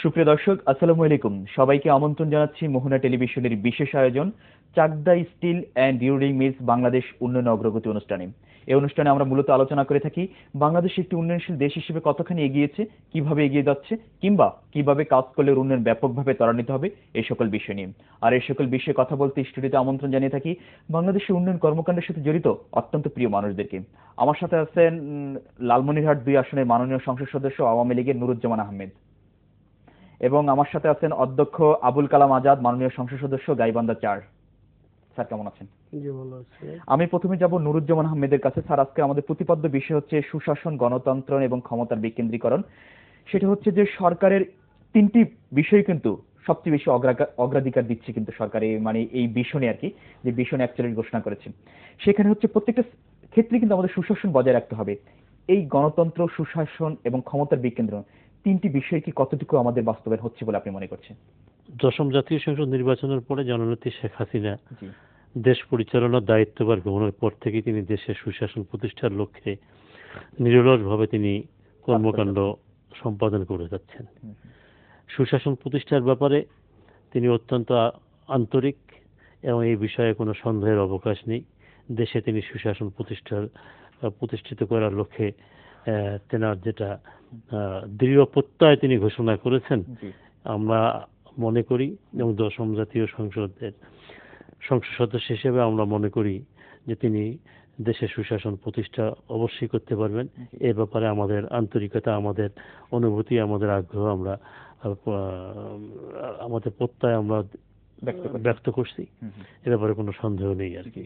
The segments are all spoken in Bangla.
সুপ্রিয় দর্শক, আসসালামু আলাইকুম। সবাইকে আমন্ত্রণ জানাচ্ছি মোহনা টেলিভিশনের বিশেষ আয়োজন চাকদা স্টিল অ্যান্ড ডিউরিং মিলস বাংলাদেশ উন্নয়ন অগ্রগতি অনুষ্ঠানে। এই অনুষ্ঠানে আমরা মূলত আলোচনা করে থাকি বাংলাদেশ একটি উন্নয়নশীল দেশ হিসেবে কতখানি এগিয়েছে, কিভাবে এগিয়ে যাচ্ছে, কিংবা কিভাবে কাজ করলে উন্নয়ন ব্যাপকভাবে ত্বরান্বিত হবে, এই সকল বিষয় নিয়ে। আর এই সকল বিষয়ে কথা বলতে স্টুডিওতে আমন্ত্রণ জানিয়ে থাকি বাংলাদেশের উন্নয়ন কর্মকাণ্ডের সাথে জড়িত অত্যন্ত প্রিয় মানুষদেরকে। আমার সাথে আছেন লালমনিরহাট 2 আসনের মাননীয় সংসদ সদস্য আওয়ামী লীগের নুরুজ্জামান আহমেদ, এবং আমার সাথে আছেন অধ্যক্ষ আবুল কালাম আজাদ, মাননীয় সংসদ সদস্য গাইবান্ধা 4। স্যার কেমন আছেন? জি, ভালো আছি। আমি প্রথমে যাব নুরুজ্জামান আহমেদের কাছে। স্যার, আজকে আমাদের প্রতিপাদ্য বিষয় হচ্ছে সুশাসন, গণতন্ত্র এবং ক্ষমতার বিকেন্দ্রীকরণ। সেটা হচ্ছে যে সরকারের 3টি বিষয় কিন্তু সবচেয়ে বেশি অগ্রাধিকার দিচ্ছে কিন্তু সরকার, মানে এই বিষনে আর কি, যে বিষনে অ্যাকচুয়ালি ঘোষণা করেছে। সেখানে হচ্ছে প্রত্যেকটা ক্ষেত্রে কিন্তু আমাদের সুশাসন বজায় রাখতে হবে। এই গণতন্ত্র, সুশাসন এবং ক্ষমতার বিকেন্দ্রীকরণ 3টি বিষয় কি কতটুকু আমাদের বাস্তবায়ন হচ্ছে বলে আপনি মনে করছেন? দশম জাতীয় সংসদ নির্বাচনের পরে জননেত্রী শেখ হাসিনা জি, দেশ পরিচালনার দায়িত্বভার গ্রহণের পর থেকে তিনি দেশের সুশাসন প্রতিষ্ঠার লক্ষ্যে নিরলসভাবে তিনি কর্মকাণ্ড সম্পাদন করে যাচ্ছেন। সুশাসন প্রতিষ্ঠার ব্যাপারে তিনি অত্যন্ত আন্তরিক এবং এই বিষয়ে কোনো সন্দেহের অবকাশ নেই। দেশে তিনি সুশাসন প্রতিষ্ঠিত করার লক্ষ্যে তেনার যেটা দৃঢ় প্রত্যয় তিনি ঘোষণা করেছেন, আমরা মনে করি এবং দশম জাতীয় সংসদের সংসদ সদস্য হিসেবে আমরা মনে করি যে তিনি দেশের সুশাসন প্রতিষ্ঠা অবশ্যই করতে পারবেন। এ ব্যাপারে আমাদের আন্তরিকতা, আমাদের অনুভূতি, আমাদের আগ্রহ, আমরা আমাদের প্রত্যয় আমরা ব্যক্ত করছি। এ ব্যাপারে কোনো সন্দেহ নেই আর কি।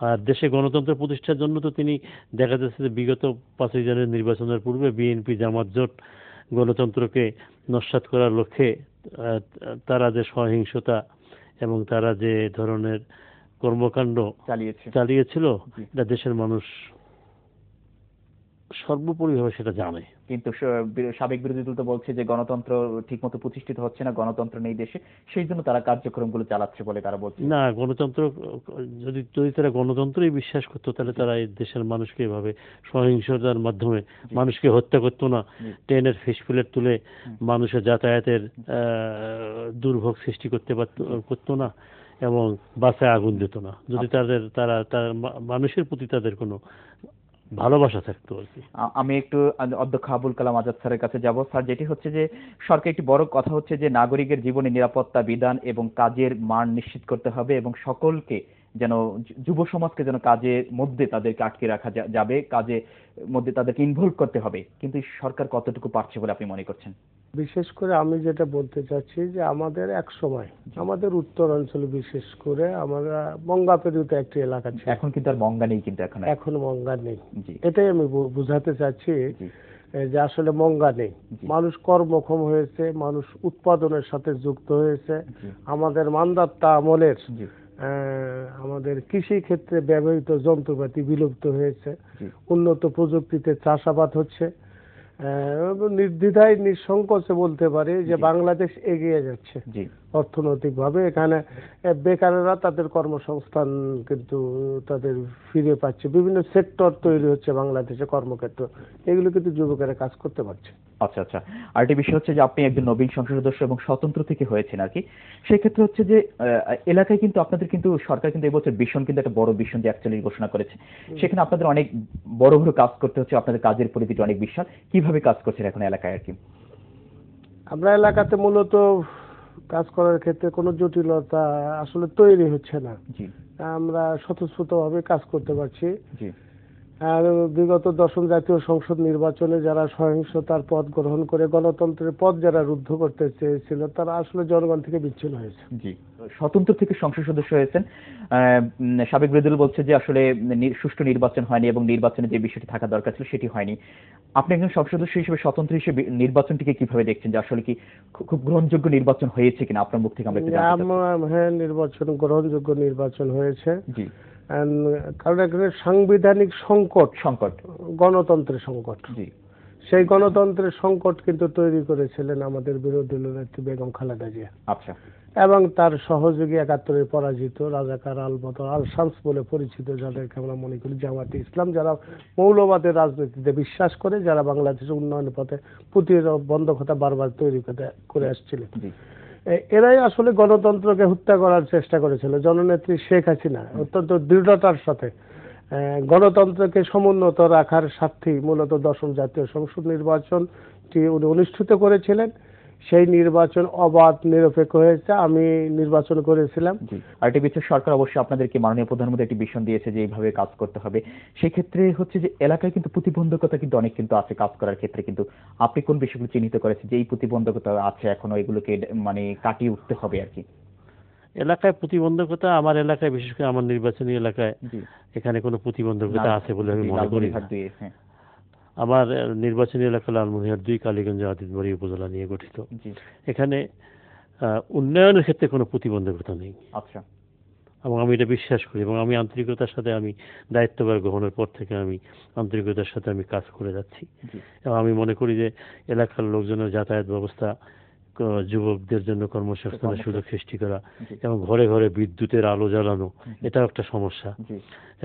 আর দেশে গণতন্ত্র প্রতিষ্ঠার জন্য তো তিনি দেখা যাচ্ছে যে বিগত 5ই জানুয়ারি নির্বাচনের পূর্বে বিএনপি জামাত জোট গণতন্ত্রকে নস্যাৎ করার লক্ষ্যে তারা যে সহিংসতা এবং তারা যে ধরনের কর্মকাণ্ড চালিয়েছিল, এটা দেশের মানুষ সর্বোপরিভাবে সেটা জানে। কিন্তু সাবেক বিরোধী দল তো বলছে যে গণতন্ত্র ঠিকমতো প্রতিষ্ঠিত হচ্ছে না, গণতন্ত্র নেই দেশে, সেই জন্য তারা কার্যক্রমগুলো চালাচ্ছে বলে তারা বলছে। না, গণতন্ত্র যদি তারা গণতন্ত্রই বিশ্বাস করতো তাহলে তারা এই দেশের মানুষকে এভাবে সহিংসতার মাধ্যমে মানুষকে হত্যা করতো না, ট্রেনের ফিসফিলেট তুলে মানুষের যাতায়াতের দুর্ভোগ সৃষ্টি করতো না এবং বাসায় আগুন দিত না, যদি তারা মানুষের প্রতি তাদের কোনো ভালোবাসা থাকতো আর কি। আমি একটু অধ্যক্ষ আবুল কালাম আজাদ স্যারের কাছে যাব। স্যার, যেটি হচ্ছে যে সরকার একটি বড় কথা হচ্ছে যে নাগরিকের জীবনে নিরাপত্তা বিধান এবং কাজের মান নিশ্চিত করতে হবে, এবং সকলকে যেন, যুব সমাজকে যেন কাজের মধ্যে তাদেরকে আটকে রাখা যাবে, কাজের মধ্যে তাদেরকে ইনভলভ করতে হবে। কিন্তু সরকার কতটুকু পারছে বলে আপনি মনে করছেন? বিশেষ করে আমি যেটা বলতে চাচ্ছি যে আমাদের এক সময় আমাদের উত্তর অঞ্চলে, বিশেষ করে আমরা মঙ্গাপেরুতে একটি এলাকা ছিল, এখন কিন্তু আর মঙ্গা নেই, কিন্তু এখন মঙ্গা নেই। এটাই আমি বুঝাতে চাচ্ছি যে আসলে মঙ্গা নেই, মানুষ কর্মক্ষম হয়েছে, মানুষ উৎপাদনের সাথে যুক্ত হয়েছে। আমাদের মান্দাতা আমলের আমাদের কৃষি ক্ষেত্রে ব্যবহৃত যন্ত্রপাতি বিলুপ্ত হয়েছে, উন্নত প্রযুক্তিতে চাষাবাদ হচ্ছে। নির্দ্বিধায় নিঃসংকোচে বলতে পারি যে বাংলাদেশ এগিয়ে যাচ্ছে অর্থনৈতিকভাবে। এখানে বেকারেরা তাদের কর্মসংস্থান কিন্তু তাদের ফিরে পাচ্ছে, বিভিন্ন সেক্টর তৈরি হচ্ছে বাংলাদেশে, কর্মক্ষেত্র, এগুলো কিন্তু যুবকেরা কাজ করতে পারছে। আচ্ছা আচ্ছা, আরেকটি বিষয় হচ্ছে যে আপনি একজন নবীন সংসদ সদস্য এবং স্বতন্ত্র থেকে হয়েছেন আর কি। সেক্ষেত্রে হচ্ছে যে এলাকায় কিন্তু আপনাদের কিন্তু সরকার কিন্তু এবছর ভিশন, কিন্তু একটা বড় ভিশন যে অ্যাকচুয়ালি ঘোষণা করেছে। সেখানে আপনাদের অনেক বড় বড় কাজ করতে হচ্ছে, আপনাদের কাজের পরিধিটা অনেক বিশাল। কিভাবে কাজ করছেন এখন এলাকায় আর কি? আমরা এলাকাতে মূলত কাজ করার ক্ষেত্রে কোনো জটিলতা আসলে তৈরি হচ্ছে না, আমরা স্বতঃস্ফূর্তভাবে কাজ করতে পারছি। আর বিগত 10ম জাতীয় সংসদ নির্বাচনে যারা সহিংসতার পথ গ্রহণ করে গণতন্ত্রের পথ যারা রুদ্ধ করতে চেয়েছিল, তারা আসলে জনগণ থেকে বিচ্ছিন্ন হয়েছে। স্বতন্ত্র থেকে সংসদ সদস্য হয়েছেন। সাবেক বিরোধী দল বলছে যে আসলে সুষ্ঠু নির্বাচন হয়নি এবং নির্বাচনে যে বিষয়টি থাকা দরকার ছিল সেটি হয়নি। আপনি একজন সংসদ সদস্য হিসেবে, স্বতন্ত্র হিসেবে নির্বাচনটিকে কিভাবে দেখছেন, যে আসলে কি খুব গ্রহণযোগ্য নির্বাচন হয়েছে কিনা আপনার মুখ থেকে আমরা একটু জানতে চাই। হ্যাঁ, নির্বাচন গ্রহণযোগ্য নির্বাচন হয়েছে, কারণ এখানে সাংবিধানিক সংকট, গণতন্ত্রের সংকট, সেই গণতন্ত্রের সংকট কিন্তু তৈরি করেছিলেন আমাদের বিরোধী দলনেত্রী বেগম খালেদা জিয়া। আচ্ছা। এবং তার সহযোগী ৭১-এ পরাজিত রাজাকার আল বদর আল শামস বলে পরিচিত, যাদেরকে আমরা মনে করি জামাতে ইসলাম, যারা মৌলবাদের রাজনীতিতে বিশ্বাস করে, যারা বাংলাদেশের উন্নয়নের পথে প্রতিবন্ধকতা বারবার তৈরি করে আসছিলেন, এরাই আসলে গণতন্ত্রকে হত্যা করার চেষ্টা করেছিল। জননেত্রী শেখ হাসিনা অত্যন্ত দৃঢ়তার সাথে গণতন্ত্রকে সমুন্নত রাখার স্বার্থেই মূলত ১০ম জাতীয় সংসদ নির্বাচনটি উনি অনুষ্ঠিত করেছিলেন। সেই নির্বাচন অবাধ নিরপেক্ষ হয়েছে। আমি নির্বাচন করেছিলাম। আরেকটি বিষয়, সরকার অবশ্যই আপনাদেরকে মাননীয় প্রধানমন্ত্রী একটি মিশন দিয়েছে যে এইভাবে কাজ করতে হবে। সেই ক্ষেত্রে হচ্ছে যে এলাকায় কিন্তু প্রতিবন্ধকতা কিন্তু অনেক কিন্তু আছে কাজ করার ক্ষেত্রে, কিন্তু আপনি কোন বিষয়গুলো চিহ্নিত করেছেন যে এই প্রতিবন্ধকতা আছে এখনো, এগুলোকে মানে কাটিয়ে উঠতে হবে আর কি? এলাকায় প্রতিবন্ধকতা, আমার এলাকায় বিশেষ করে আমার নির্বাচনী এলাকায় এখানে কোনো প্রতিবন্ধকতা আছে বলে আমি মনে করি না। আমার নির্বাচনী এলাকা লালমনিরহাট ২ কালীগঞ্জ আদিতবাড়ি উপজেলা নিয়ে গঠিত। এখানে উন্নয়নের ক্ষেত্রে কোনো প্রতিবন্ধকতা নেই। আচ্ছা। এবং আমি এটা বিশ্বাস করি, এবং আমি আন্তরিকতার সাথে, আমি দায়িত্বভার গ্রহণের পর থেকে আমি আন্তরিকতার সাথে আমি কাজ করে যাচ্ছি। এবং আমি মনে করি যে এলাকার লোকজনের যাতায়াত ব্যবস্থা, যুবকদের জন্য কর্মসংস্থানের সুযোগ সৃষ্টি করা, এবং ঘরে ঘরে বিদ্যুতের আলো জ্বালানো, এটাও একটা সমস্যা।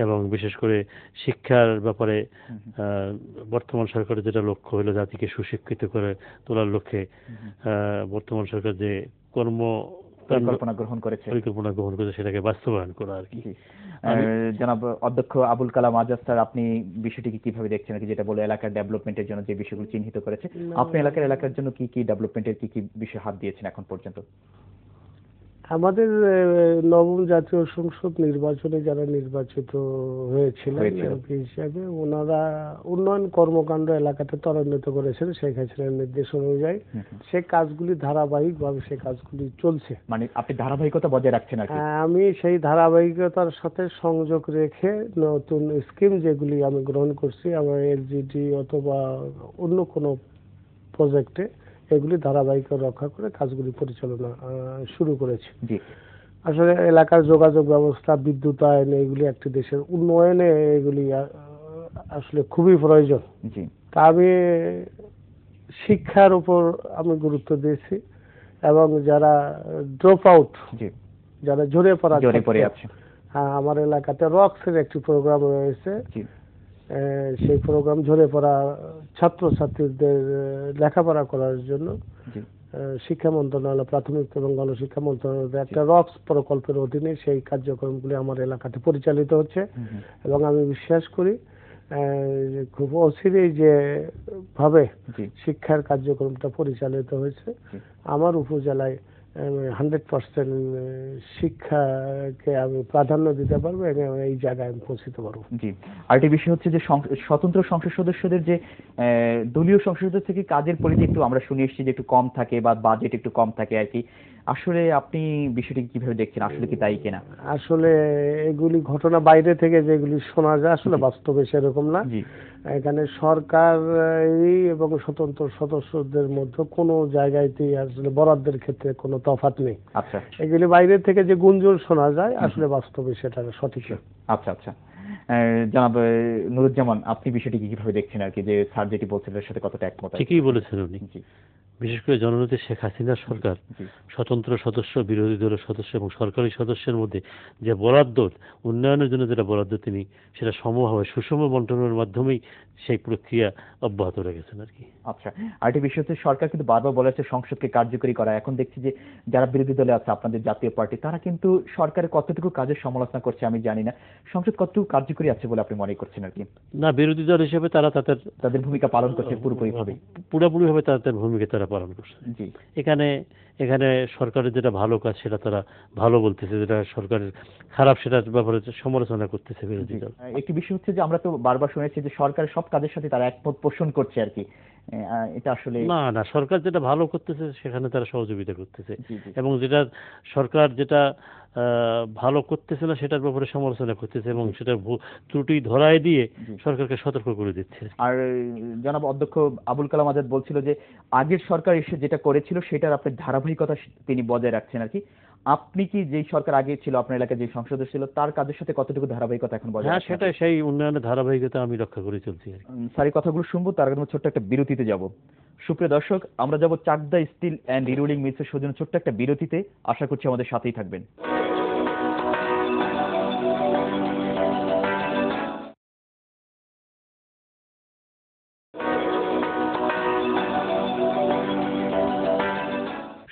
এবং বিশেষ করে শিক্ষার ব্যাপারে বর্তমান সরকারের যেটা লক্ষ্য হলো জাতিকে সুশিক্ষিত করে তোলার লক্ষ্যে বর্তমান সরকার যে পরিকল্পনা গ্রহণ করেছে সেটাকে বাস্তবায়ন করা আর কি। জনাব অধ্যক্ষ আবুল কালাম আজাদ স্যার, আপনি বিষয়টিকে কিভাবে দেখছেন, যেটা বলে এলাকার ডেভেলপমেন্টের জন্য যে বিষয়গুলো চিহ্নিত করেছে, আপনি এলাকার জন্য কি কি ডেভেলপমেন্টের কি কি বিষয় হাত দিয়েছেন এখন পর্যন্ত? আমাদের ৯ম জাতীয় সংসদ নির্বাচনে যারা নির্বাচিত হয়েছিলেন এমপি হিসাবে, ওনারা উন্নয়ন কর্মকাণ্ড এলাকাতে ত্বরান্বিত করেছেন শেখ হাসিনার নির্দেশ অনুযায়ী। সে কাজগুলি ধারাবাহিকভাবে সে কাজগুলি চলছে। মানে আপনি ধারাবাহিকতা বজায় রাখছেন আর কি? আমি সেই ধারাবাহিকতার সাথে সংযোগ রেখে নতুন স্কিম যেগুলি আমি গ্রহণ করছি, আমার এলজিডি অথবা অন্য কোনো প্রজেক্টে, এগুলি ধারাবাহিক রক্ষা করে কাজগুলি পরিচালনা শুরু করেছি। আসলে এলাকার যোগাযোগ ব্যবস্থা, বিদ্যুতায়ন, এগুলি একটি দেশের উন্নয়নে এগুলি আসলে খুবই প্রয়োজন। তা আমি শিক্ষার উপর আমি গুরুত্ব দিয়েছি, এবং যারা ড্রপ আউট, যারা ঝরে পড়ে আছে, আমার এলাকাতে রক্সের একটি প্রোগ্রাম রয়েছে। সেই প্রোগ্রাম ঝরে পড়া ছাত্রছাত্রীদের লেখাপড়া করার জন্য শিক্ষা মন্ত্রণালয়, প্রাথমিক এবং গণশিক্ষা মন্ত্রণালয়ের একটা রক্স প্রকল্পের অধীনে সেই কার্যক্রমগুলি আমার এলাকাতে পরিচালিত হচ্ছে। এবং আমি বিশ্বাস করি খুব অচিরেই যে ভাবে শিক্ষার কার্যক্রমটা পরিচালিত হয়েছে, আমার উপজেলায় 100% শিক্ষাকে আমি প্রাধান্য দিতে পারবো এবং এই জায়গায় আমি পৌঁছতে পারবো। আরেকটি বিষয় হচ্ছে যে স্বতন্ত্র সংসদ সদস্যদের যে দলীয় সংসদ সদস্য থেকে কাজের পরিধি একটু আমরা শুনে এসেছি যে একটু কম থাকে বা বাজেট একটু কম থাকে আর কি। আসলে আপনি বিষয়টি কিভাবে দেখছেন, আসলে কি তাই কিনা? আসলে এগুলি ঘটনা বাইরে থেকে যেগুলি শোনা যায়, আসলে বাস্তবে সেরকম না। এখানে সরকার এবং স্বতন্ত্র সদস্যদের মধ্যে কোনো জায়গাতেই আসলে বরাদ্দের ক্ষেত্রে কোনো তফাৎ নেই। আচ্ছা। এগুলি বাইরে থেকে যে গুঞ্জন শোনা যায়, আসলে বাস্তবে সেটা সঠিক। আচ্ছা আচ্ছা। জনাব নুরুজ্জামান, আপনি বিষয়টি কিভাবে দেখছেন আর কি, যে স্যার যেটি বলছেন এর সাথে কতটা একমত? ঠিকই বলেছেন উনি। বিশেষ করে জননেত্রী শেখ হাসিনার সরকার স্বতন্ত্র সদস্য, বিরোধী দলের সদস্য এবং সরকারি সদস্যের মধ্যে যে বরাদ্দ, উন্নয়নের জন্য যেটা বরাদ্দ তিনি সেটা সমভাবে সুষম বন্টনের মাধ্যমেই সেই প্রক্রিয়া অব্যাহত রেখেছেন আর কি। আচ্ছা। আরেকটি বিষয় হচ্ছে সরকার কিন্তু বারবার বলেছে সংসদকে কার্যকরী করা। এখন দেখছি যে যারা বিরোধী দলে আছে, আপনাদের জাতীয় পার্টি, তারা কিন্তু সরকারের কতটুকু কাজের সমালোচনা করছে আমি জানি না। সংসদ কতটুকু কার্যকরী আছে বলে আপনি মনে করছেন আর কি? না, বিরোধী দল হিসেবে তারা তাদের ভূমিকা পালন করছে পুরোপুরিভাবে তাদের ভূমিকা তারা পালন করছে। এখানে সরকারের যেটা ভালো কাজ সেটা তারা ভালো বলতেছে, যেটা সরকারের খারাপ সেটার ব্যাপারে সমালোচনা করতেছে বিরোধী দল। একটি বিষয় হচ্ছে যে আমরা তো বারবার শুনেছি যে সরকারের সব কাজের সাথে তারা একমত পোষণ করছে আর কি। এটা আসলে না, সরকার যেটা ভালো করতেছে সেখানে তারা সহযোগিতা করতেছে, এবং যেটা সরকার যেটা ভালো করতেছে না সেটার ব্যাপারে সমালোচনা করতেছে, এবং সেটা ত্রুটি ধরায় দিয়ে সরকারকে সতর্ক করে দিচ্ছে। আর জনাব অধ্যক্ষ আবুল কালাম আজাদ বলছিল যে আগের সরকার এসে যেটা করেছিল সেটার আপনার ধারাবাহিকতা তিনি বজায় রাখছেন আর কি। আপনি কি যেই সরকার আগে ছিল আপনার এলাকায় যে সংসদ ছিল তার কাজের সাথে কতটুকু ধারাবাহিকতা এখন বজায় হ্যাঁ, রাখছেন? সেটাই, সেই উন্নয়নের ধারাবাহিকতা আমি রক্ষা করে চলছি আর কি। স্যার এই কথাগুলো শুনবো, তার আগে আমরা ছোট্ট একটা বিরতিতে যাব। সুপ্রিয় দর্শক, আমরা যাব চাকদা স্টিল অ্যান্ড রিরোলিং মিলসের সৌজন্য ছোট্ট একটা বিরতিতে। আশা করছি আমাদের সাথেই থাকবেন।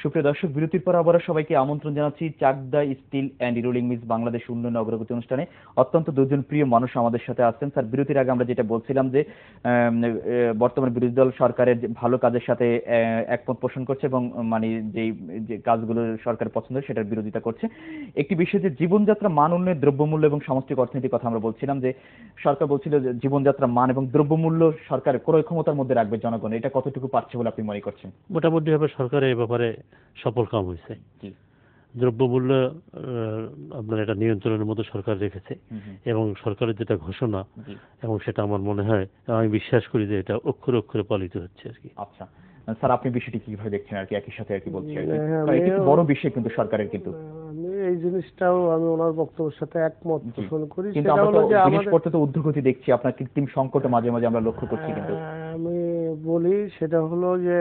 সুপ্রিয় দর্শক, বিরতির পর আবার সবাইকে আমন্ত্রণ জানাচ্ছি Chakda steel and rerolling mills Bangladesh উন্নয়ন অগ্রগতি অনুষ্ঠানে। অত্যন্ত দুজন প্রিয় মানুষ আমাদের সাথে আছেন। স্যার, বিরতির আগে আমরা যেটা বলছিলাম যে বর্তমান বিরোধী দল সরকারের যে ভালো কাজের সাথে একমত পোষণ করছে এবং মানে যে কাজগুলো সরকার পছন্দ সেটার বিরোধিতা করছে। একটি বিষয় যে জীবনযাত্রা মান উন্নয়ন, দ্রব্যমূল্য এবং সামষ্টিক অর্থনীতির কথা আমরা বলছিলাম যে সরকার বলছিল যে জীবনযাত্রা মান এবং দ্রব্যমূল্য সরকার ক্রয় ক্ষমতার মধ্যে রাখবে জনগণ, এটা কতটুকু পারছে বলে আপনি মনে করছেন? মোটামুটিভাবে সরকারের এ ব্যাপারে সফল কাম হয়েছে। দ্রব্যমূল্য আপনার এটা নিয়ন্ত্রণের মধ্যে সরকার রেখেছে এবং সরকারের যেটা ঘোষণা এবং সেটা আমার মনে হয়, আমি বিশ্বাস করি যে এটা অক্ষরে অক্ষরে পালিত হচ্ছে আর কি। আচ্ছা স্যার, আপনি বিষয়টি কিভাবে দেখছেন আর কি? একই সাথে আর কি বলছি আর কি, এটা একটু বড় বিষয় কিন্তু সরকারের, কিন্তু আমি এই জিনিসটাও আমি ওনার বক্তব্যের সাথে একমত পোষণ করি। কিন্তু সেটা আমরা হলো তো যে জিনিসপত্র তো ঊর্ধ্বগতি দেখছি, আপনার কৃত্রিম সংকট মাঝে মাঝে আমরা লক্ষ্য করছি। কিন্তু আমি বলি সেটা হলো যে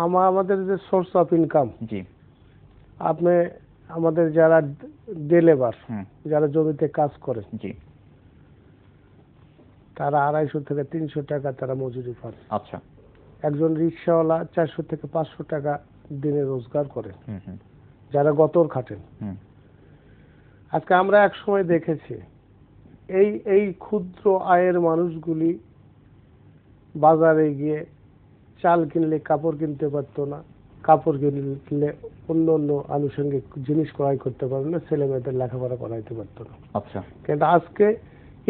আমাদের যে সোর্স অফ ইনকাম, জি, আপনি আমাদের যারা ডে লেবার, যারা জমিতে কাজ করে, জি, তারা 250 থেকে 300 টাকা তারা মজুরি পান। আচ্ছা, একজন রিক্সাওয়ালা 400 থেকে 500 টাকা দিনে রোজগার করে, যারা গতর খাটেন। আজকে আমরা এক সময় দেখেছি এই ক্ষুদ্র আয়ের মানুষগুলি বাজারে গিয়ে চাল কিনলে কাপড় কিনতে পারতো না, কাপড় কিনলে অন্য অন্য আনুষঙ্গিক জিনিস ক্রয় করতে পারতো না, ছেলে মেয়েদের লেখাপড়া করাইতে পারতো না। আচ্ছা, কিন্তু আজকে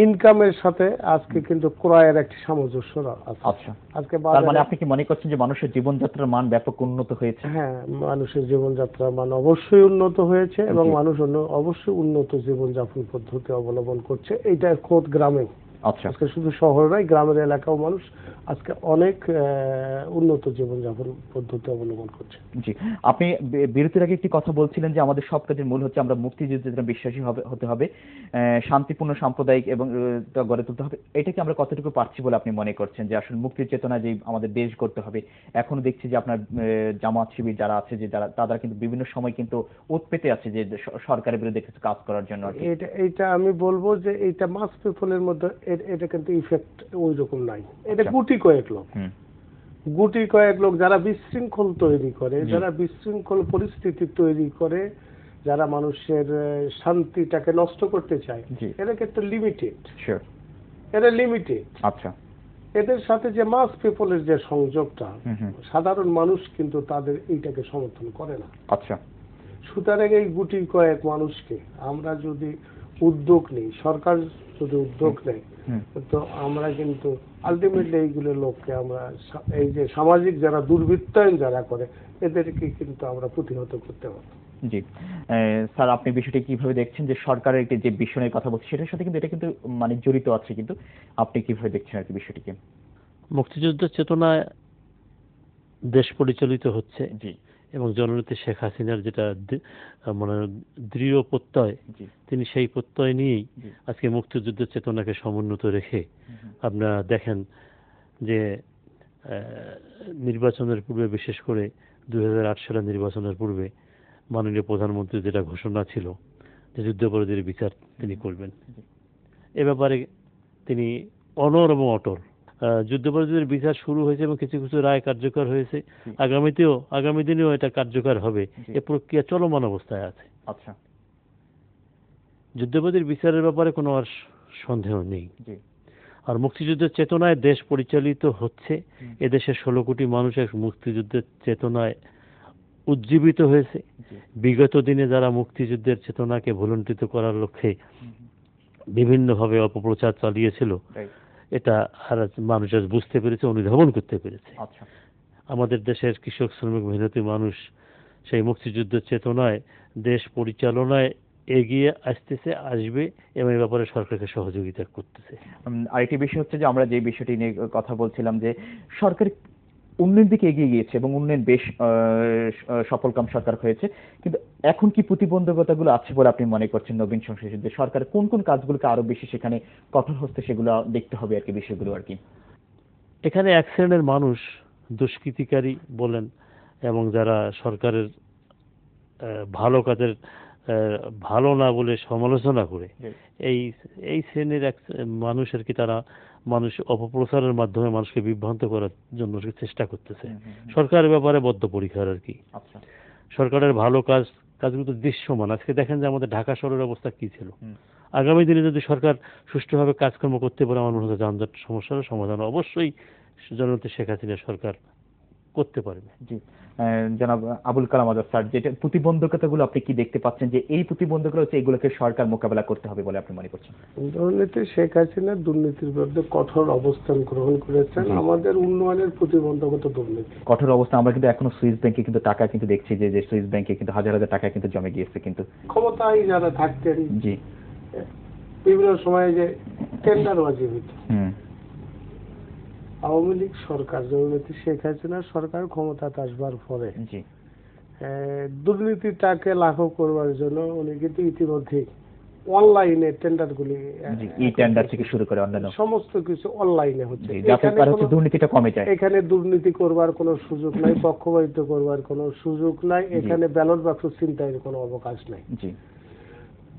ইনকামের সাথে আজকে কিন্তু ক্রয়ের একটি সামঞ্জস্য আছে। আচ্ছা, আজকে তার মানে আপনি কি মনে করছেন যে মানুষের জীবনযাত্রার মান ব্যাপক উন্নত হয়েছে? হ্যাঁ, মানুষের জীবনযাত্রার মান অবশ্যই উন্নত হয়েছে এবং মানুষ অবশ্যই উন্নত জীবনযাপন পদ্ধতি অবলম্বন করছে। এইটা খোদ গ্রামে, আচ্ছা, আজকে শুধু শহর নয়, গ্রামের এলাকাও মানুষ আজকে অনেক উন্নত জীবনযাপন পদ্ধতি অবলম্বন করছে। জি, আপনি বিরতির আগে একটি কথা বলছিলেন যে আমাদের সব কাজের মূল হচ্ছে আমরা মুক্তিযুদ্ধে বিশ্বাসী হতে হবে, শান্তিপূর্ণ সাম্প্রদায়িক এবং গড়ে তুলতে হবে। এটা কি আমরা কতটুকু পারছি বলে আপনি মনে করছেন যে আসলে মুক্তির চেতনা যে আমাদের দেশ গড়তে হবে? এখনো দেখছি যে আপনার জামাত শিবির যারা আছে, যে তারা কিন্তু বিভিন্ন সময় কিন্তু উৎপেতে আছে যে সরকারের বিরুদ্ধে কিছু কাজ করার জন্য। এইটা আমি বলবো যে এইটা মাস পিপলের মধ্যে এটা কিন্তু ইফেক্ট ওই রকম নাই। এটা গুটি কয়েক লোক যারা বিশৃঙ্খল তৈরি করে, যারা বিশৃঙ্খল পরিস্থিতি তৈরি করে, যারা মানুষের শান্তিটাকে নষ্ট করতে চায়, এরা কিন্তু লিমিটেড। এরা লিমিটেড। আচ্ছা, এদের সাথে যে মাস পিপলের যে সংযোগটা, সাধারণ মানুষ কিন্তু তাদের এইটাকে সমর্থন করে না। আচ্ছা, সুতরাং এই গুটি কয়েক মানুষকে আমরা যদি উদ্যোগ নিই, সরকার যদি উদ্যোগ নেয়, তো আমরা কিন্তু আলটিমেটলি এইগুলো লোককে আমরা এই যে সামাজিক যারা দুর্বৃত্তায়ন যারা করে এদেরকে কিন্তু আমরা প্রতিহত করতে পারবো। জি স্যার, আপনি বিষয়টি কিভাবে দেখছেন যে সরকারের একটি যে বিষয়ের কথা বলছে সেটার সাথে কিন্তু এটা কিন্তু মানে জড়িত আছে, কিন্তু আপনি কিভাবে দেখছেন আর কি বিষয়টিকে? মুক্তিযুদ্ধের চেতনায় দেশ পরিচালিত হচ্ছে জি, এবং জননেত্রী শেখ হাসিনার যেটা মানে দৃঢ় প্রত্যয়, তিনি সেই প্রত্যয় নিয়েই আজকে মুক্তিযুদ্ধের চেতনাকে সমুন্নত রেখে আপনারা দেখেন যে নির্বাচনের পূর্বে, বিশেষ করে 2008 সালের নির্বাচনের পূর্বে মাননীয় প্রধানমন্ত্রী যেটা ঘোষণা ছিল যে যুদ্ধাপরাধীর বিচার তিনি করবেন, এ ব্যাপারে তিনি অনড় এবং অটল। যুদ্ধাপরাধীদের বিচার শুরু হয়েছে এবং কিছু কিছু রায় কার্যকর হয়েছে, আগামী দিনেও এটা কার্যকর হবে, এ প্রক্রিয়া চলমান অবস্থায় আছে। আচ্ছা, যুদ্ধাপরাধীর বিচারের ব্যাপারে কোনো আর সন্দেহ নেই। আর মুক্তিযুদ্ধের চেতনায় দেশ পরিচালিত হচ্ছে। এদেশের 16 কোটি মানুষ এক মুক্তিযুদ্ধের চেতনায় উজ্জীবিত হয়েছে। বিগত দিনে যারা মুক্তিযুদ্ধের চেতনাকে ভুলুণ্ঠিত করার লক্ষ্যে বিভিন্নভাবে অপপ্রচার চালিয়েছিল, এটা আর মানুষ আজ বুঝতে পেরেছে, অনুধাবন করতে পেরেছে। আমাদের দেশের কৃষক, শ্রমিক, মেহনতি মানুষ সেই মুক্তিযুদ্ধের চেতনায় দেশ পরিচালনায় এগিয়ে আসবে এবং এই ব্যাপারে সরকারকে সহযোগিতা করতেছে। আরেকটি বিষয় হচ্ছে যে আমরা যে বিষয়টি নিয়ে কথা বলছিলাম যে সরকার উন্নয়নের দিকে এগিয়ে গিয়েছে এবং উন্নয়ন বেশ সফলকাম সরকার হয়েছে, কিন্তু এখন কি প্রতিবন্ধকতাগুলো আছে বলে আপনি মনে করছেন নবীন সংসদে? সরকার কোন কোন কাজগুলোকে আরো বেশি সেখানে কঠোর হস্তে সেগুলো দেখতে হবে আর কি, বিষয়গুলো আর কি? এখানে এক শ্রেণীর মানুষ, দুষ্কৃতিকারী বলেন এবং যারা সরকারের ভালো কাজের ভালো না বলে সমালোচনা করে, এই এই শ্রেণীর এক মানুষ আর কি, তারা মানুষ অপপ্রচারের মাধ্যমে মানুষকে বিভ্রান্ত করার জন্য চেষ্টা করতেছে। সরকারের ব্যাপারে বদ্ধপরিকর আর কি। সরকারের ভালো কাজগুলো তো দৃশ্যমান। আজকে দেখেন যে আমাদের ঢাকা শহরের অবস্থা কি ছিল। আগামী দিনে যদি সরকার সুষ্ঠুভাবে কাজকর্ম করতে পারে, আমার মনে হয় যানজট সমস্যার সমাধান অবশ্যই জননেত্রী শেখ হাসিনা সরকার করতে পারবে। জি, জনাব আবুল কালাম আজাদ স্যার, যেটা প্রতিবন্ধকতাগুলো আপনি কি দেখতে পাচ্ছেন যে এই প্রতিবন্ধকতা হচ্ছে এগুলোকে সরকার মোকাবেলা করতে হবে বলে আপনি মনে করছেন? জননেত্রী শেখ হাসিনা দুর্নীতির বিরুদ্ধে কঠোর অবস্থান গ্রহণ করেছেন। আমাদের উন্নয়নের প্রতিবন্ধকতা দুর্নীতি। কঠোর অবস্থা। আমরা কিন্তু এখনো সুইস ব্যাংকে কিন্তু টাকা কিন্তু দেখছি যে সুইস ব্যাংকে কিন্তু হাজার হাজার টাকা কিন্তু জমে গিয়েছে কিন্তু ক্ষমতায় যারা থাকতেন, জি, বিভিন্ন সময়ে যে টেন্ডারবাজি হইত। আওয়ামী লীগ সরকার, জননেত্রী শেখ হাসিনা সরকার ক্ষমতাতে আসবার পরে জি, দুর্নীতিটাকে লাঘব করবার জন্য উনি কিন্তু ইতিমধ্যে অনলাইনে টেন্ডারগুলি, ই টেন্ডার থেকে শুরু করে অন্যান্য সমস্ত কিছু অনলাইনে হচ্ছে। যাতে করে হচ্ছে দুর্নীতিটা কমে যায়। এখানে দুর্নীতি করবার কোনো সুযোগ নাই, পক্ষপাতিত্ব করবার কোনো সুযোগ নাই, এখানে ব্যালট বাক্স ছিনতাইয়ের কোনো অবকাশ নাই। জি,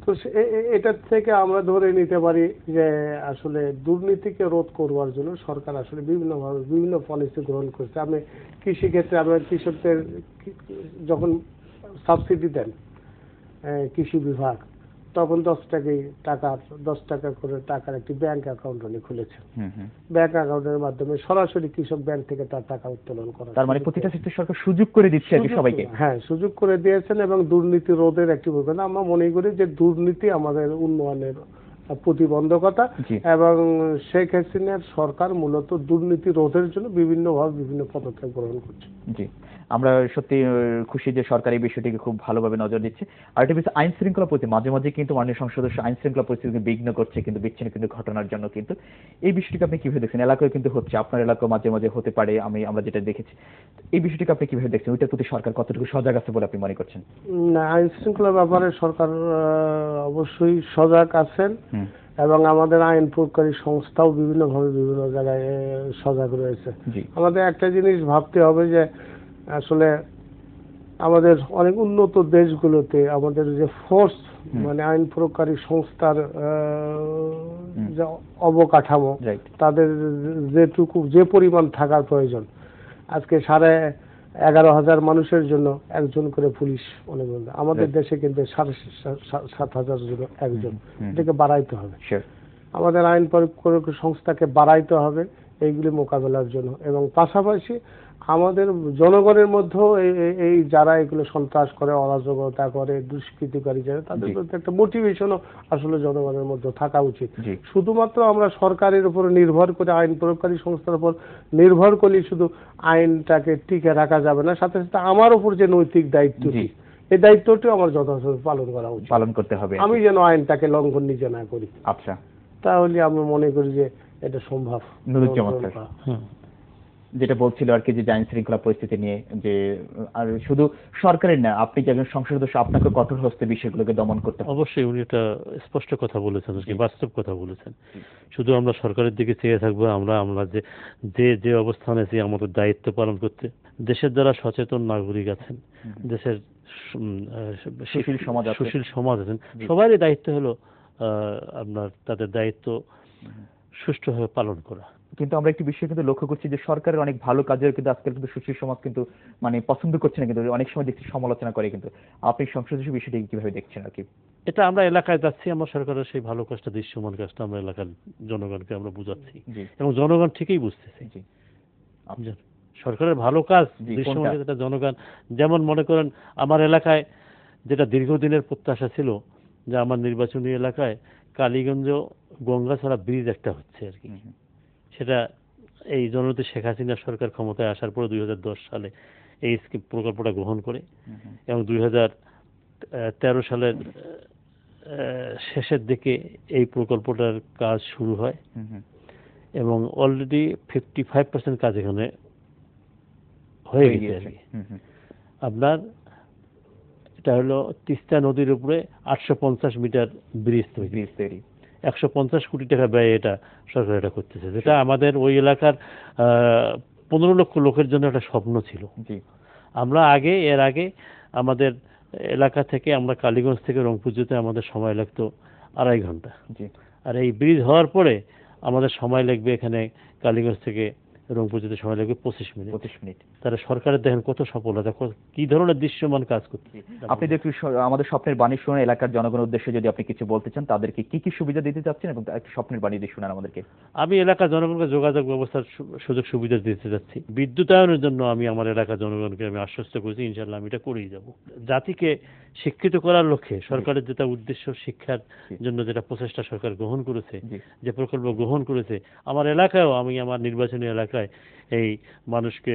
তো এটার থেকে আমরা ধরে নিতে পারি যে আসলে দুর্নীতিকে রোধ করবার জন্য সরকার আসলে বিভিন্নভাবে বিভিন্ন পলিসি গ্রহণ করছে। আমি কৃষিক্ষেত্রে আমরা কৃষকদের যখন সাবসিডি দেন কৃষি বিভাগ, তখন 10 টাকা করে টাকার একটি ব্যাংক অ্যাকাউন্ট উনি খুলেছেন। ব্যাংক অ্যাকাউন্টের মাধ্যমে সরাসরি কৃষক ব্যাংক থেকে তার টাকা উত্তোলন করা। তার মানে প্রতিটা ক্ষেত্রে সরকার সুযোগ করে দিচ্ছে আর কি সবাইকে। হ্যাঁ, সুযোগ করে দিয়েছেন এবং দুর্নীতি রোধের একটি ভূমিকা। আমরা মনে করি যে দুর্নীতি আমাদের উন্নয়নের প্রতিবন্ধকতা, এবং শেখ হাসিনার সরকার মূলত দুর্নীতি রোধের জন্য বিভিন্নভাবে বিভিন্ন পদক্ষেপ গ্রহণ করছে। জি, আমরা সত্যি খুশি যে সরকার এই বিষয়টিকে খুব ভালোভাবে নজর দিচ্ছে। আর একটা বিষয়, আইন শৃঙ্খলা পরিস্থিতি মাঝে মাঝে কিন্তু মাননীয় সংসদ সদস্য আইন শৃঙ্খলা পরিস্থিতিকে বিঘ্ন করছে কিন্তু বিচ্ছিন্ন কিন্তু ঘটনার জন্য কিন্তু। এই বিষয়টিকে আপনি কিভাবে দেখছেন? এলাকায় কিন্তু হচ্ছে, আপনার এলাকায় মাঝে মাঝে হতে পারে, আমরা যেটা দেখেছি। এই বিষয়টিকে আপনি কিভাবে দেখছেন? ওইটার প্রতি সরকার কতটুকু সজাগ আছে বলে আপনি মনে করছেন? না, আইন শৃঙ্খলার ব্যাপারে সরকার অবশ্যই সজাগ আছেন এবং আমাদের আইন প্রয়োগকারী সংস্থাও বিভিন্নভাবে বিভিন্ন জায়গায় সজাগ রয়েছে। আমাদের একটা জিনিস ভাবতে হবে যে আসলে আমাদের অনেক উন্নত দেশগুলোতে আমাদের যে ফোর্স, মানে আইন প্রয়োগকারী সংস্থার যে অবকাঠামো, তাদের যে পরিমাণ থাকার প্রয়োজন, আজকে 11,500 মানুষের জন্য একজন করে পুলিশ অনুবন্ধ। আমাদের দেশে কিন্তু 7,500 জন একজন। এটাকে বাড়াইতে হবে। আমাদের আইন প্রয়োগ সংস্থাকে বাড়াইতে হবে এইগুলি মোকাবেলার জন্য, এবং পাশাপাশি আমাদের জনগণের মধ্যেও এই যারা এগুলো সন্ত্রাস করে, অরাজকতা করে, দুষ্কৃতিকারী যারা, তাদের মধ্যে একটা মোটিভেশনও আসলে জনগণের মধ্যে থাকা উচিত। শুধুমাত্র আমরা সরকারের উপর নির্ভর করে, আইন প্রয়োগকারী সংস্থার উপর নির্ভর করলে শুধু আইনটাকে টিকে রাখা যাবে না, সাথে সাথে আমার উপর যে নৈতিক দায়িত্বটি, এই দায়িত্বটিও আমার যথাযথ পালন করা উচিত, পালন করতে হবে। আমি যেন আইনটাকে লঙ্ঘন নিজে না করি। আচ্ছা, তাহলে আমরা মনে করি যে এটা সম্ভব। যেটা বলছিল আর কি, যে আইন শৃঙ্খলা পরিস্থিতি নিয়ে, যে আর শুধু সরকারের না, আপনি যে একজন সংসদ সদস্য, আপনাকে কঠোর হস্তে বিষয়গুলোকে দমন করতে হবে। অবশ্যই উনি একটা স্পষ্ট কথা বলেছেন, বাস্তব কথা বলেছেন। শুধু আমরা সরকারের দিকে চেয়ে থাকবো, আমরা যে অবস্থানে আছি আমাদের দায়িত্ব পালন করতে। দেশের যারা সচেতন নাগরিক আছেন, দেশের সুশীল সমাজ আছেন, সবারই দায়িত্ব হলো আপনার তাদের দায়িত্ব সুষ্ঠুভাবে পালন করা। কিন্তু আমরা একটি বিষয় কিন্তু লক্ষ্য করছি যে সরকারের অনেক ভালো কাজের কিন্তু আজকাল কিন্তু সুশীল সমাজ কিন্তু মানে পছন্দ করছে না, কিন্তু অনেক সময় দেখছি সমালোচনা করে। কিন্তু আপনি সংসদ বিষয়টি কিভাবে দেখছেন আর কি? এটা আমরা এলাকায় যাচ্ছি, আমরা সরকারের সেই ভালো কাজটা, দৃশ্যমান কাজটা আমরা এলাকার জনগণকে আমরা বুঝাচ্ছি, এবং জনগণ ঠিকই বুঝতেছে। সরকারের ভালো কাজ দৃশ্যমান যেটা জনগণ, যেমন মনে করেন আমার এলাকায় যেটা দীর্ঘদিনের প্রত্যাশা ছিল, যে আমার নির্বাচনী এলাকায় কালীগঞ্জ গঙ্গাছড়া ব্রিজ একটা হচ্ছে আর কি, সেটা এই জননেত্রী শেখ হাসিনা সরকার ক্ষমতায় আসার পরে 2010 সালে এই প্রকল্পটা গ্রহণ করে, এবং 2013 সালের শেষের দিকে এই প্রকল্পটার কাজ শুরু হয়, এবং অলরেডি 55% কাজ এখানে হয়ে গেছে আর কি। আপনার এটা হলো তিস্তা নদীর উপরে 850 মিটার ব্রিজ তৈরি, 150 কোটি টাকা ব্যয় এটা সরকার এটা করতেছে, যেটা আমাদের ওই এলাকার 15 লক্ষ লোকের জন্য একটা স্বপ্ন ছিল। আমরা এর আগে আমাদের এলাকা থেকে আমরা কালীগঞ্জ থেকে রংপুর যেতে আমাদের সময় লাগতো 2.5 ঘন্টা, আর এই ব্রিজ হওয়ার পরে আমাদের সময় লাগবে এখানে কালীগঞ্জ থেকে রংপুর যেতে সময় লাগবে 25 মিনিট। তারা সরকারের দেখেন কত সফলতা, কি ধরনের দৃশ্যমান কাজ করছে। আপনি একটু আমাদের স্বপ্নের বাণী শুনে এলাকার জনগণের উদ্দেশ্যে যদি আপনি কিছু বলতে চান, তাদেরকে কি কি সুবিধা দিতে চাচ্ছেন এবং একটু স্বপ্নের বাণী দিয়ে শোনান আমাদেরকে। আমি এলাকার জনগণকে যোগাযোগ ব্যবস্থার সুযোগ সুবিধা দিতে যাচ্ছি। বিদ্যুতায়নের জন্য আমি আমার এলাকার জনগণকে আমি আশ্বস্ত করেছি, ইনশাআল্লাহ আমি এটা করেই যাব। জাতিকে শিক্ষিত করার লক্ষ্যে সরকারের যেটা উদ্দেশ্য, শিক্ষার জন্য যেটা প্রচেষ্টা সরকার গ্রহণ করেছে, যে প্রকল্প গ্রহণ করেছে, আমার এলাকায়ও আমি আমার নির্বাচনী এলাকায় এই মানুষকে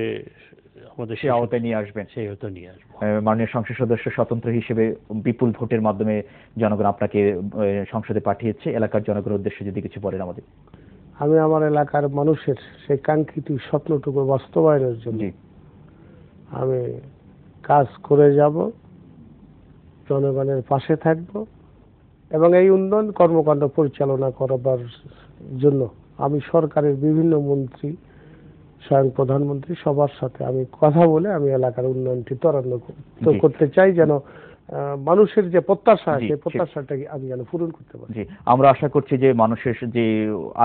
আমাদের সেই আওতায় নিয়ে আসবেন, সেই আওতায় নিয়ে আসবেন। মাননীয় সংসদ সদস্য স্বতন্ত্র হিসেবে বিপুল ভোটের মাধ্যমে জনগণ আপনাকে সংসদে পাঠিয়েছে, এলাকার জনগণের উদ্দেশ্যে যদি কিছু বলেন আমাদের। আমি আমার এলাকার মানুষের সেই কাঙ্ক্ষিত স্বপ্নটুকু বাস্তবায়নের জন্য আমি কাজ করে যাব, জনগণের পাশে থাকব এবং এই উন্নয়ন কর্মকাণ্ড পরিচালনা করবার জন্য আমি সরকারের বিভিন্ন মন্ত্রী, স্বয়ং প্রধানমন্ত্রী সবার সাথে আমি কথা বলে আমি এলাকার উন্নয়নটি ত্বরান্বিত করতে চাই, যেন মানুষের যে প্রত্যাশা, সেই প্রত্যাশাটাকে আমি যেন পূরণ করতে পারি। আমরা আশা করছি যে মানুষের যে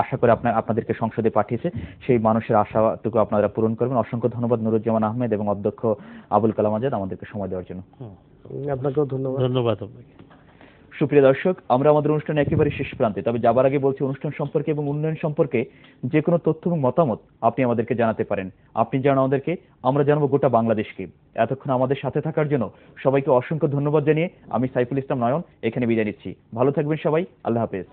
আশা করে আপনাদেরকে সংসদে পাঠিয়েছে, সেই মানুষের আশাটুকু আপনারা পূরণ করবেন। অসংখ্য ধন্যবাদ নুরুজ্জামান আহমেদ এবং অধ্যক্ষ আবুল কালাম আজাদ আমাদেরকে সময় দেওয়ার জন্য। আপনাকেও ধন্যবাদ আপনাকে। সুপ্রিয় দর্শক, আমরা আমাদের অনুষ্ঠানে একেবারে শেষ প্রান্তে, তবে যাবার আগে বলছি অনুষ্ঠান সম্পর্কে এবং উন্নয়ন সম্পর্কে যে কোনো তথ্য এবং মতামত আপনি আমাদেরকে জানাতে পারেন। আপনি জানান আমাদেরকে, আমরা জানাবো গোটা বাংলাদেশকে। এতক্ষণ আমাদের সাথে থাকার জন্য সবাইকে অসংখ্য ধন্যবাদ জানিয়ে আমি সাইফুল ইসলাম নয়ন এখানে বিদায় নিচ্ছি। ভালো থাকবেন সবাই, আল্লাহ হাফেজ।